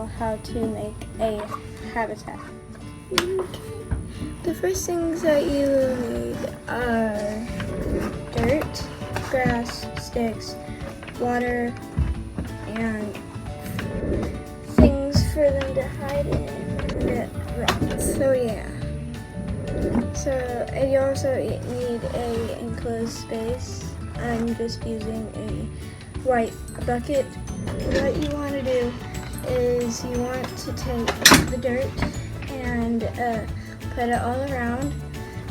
now how to make a habitat. The first things that you will need are dirt, grass, sticks, water, and things for them to hide in, rocks. So yeah. And you also need a enclosed space. I'm just using a white bucket. What you want to do is you want to take the dirt and put it all around,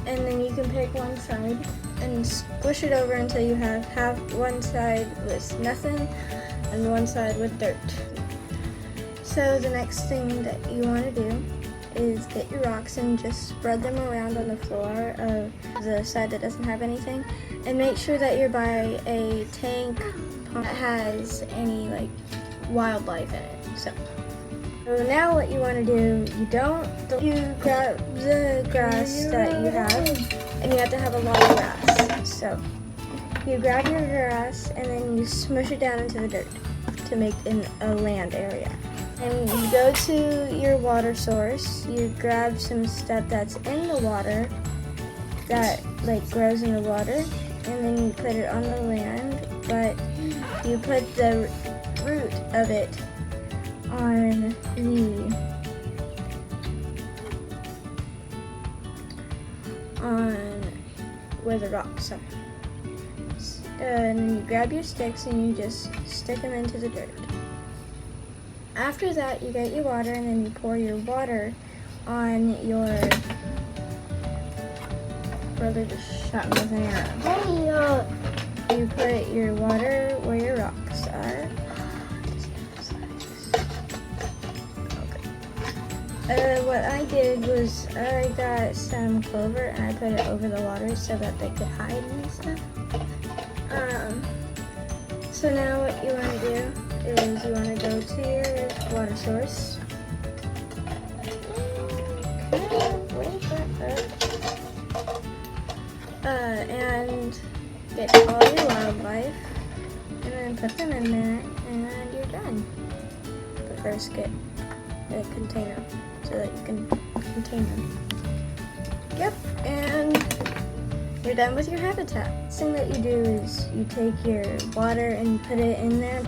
and then you can pick one side and squish it over until you have one side with nothing and one side with dirt. So the next thing that you want to do is get your rocks and just spread them around on the floor of the side that doesn't have anything, and make sure that you're by a tank that has any like wildlife in it. So now what you want to do, you grab the grass that you have, and you have to have a lot of grass. So you grab your grass and then you smush it down into the dirt to make a land area. And you go to your water source, you grab some stuff that's in the water, that like grows in the water, and then you put it on the land, but you put the root of it on where the rocks are. And then you grab your sticks and you just stick them into the dirt. After that, you get your water and then you pour your water on your... Brother just shot me with an arrow. You put your water where your rocks are. What I did was I got some clover and I put it over the water so that they could hide and stuff. So now what you want to do is you want to go to your water source. And get all your wildlife and then put them in there and you're done. But first get a container so that you can contain them. Yep, and you're done with your habitat. The thing that you do is you take your water and put it in there.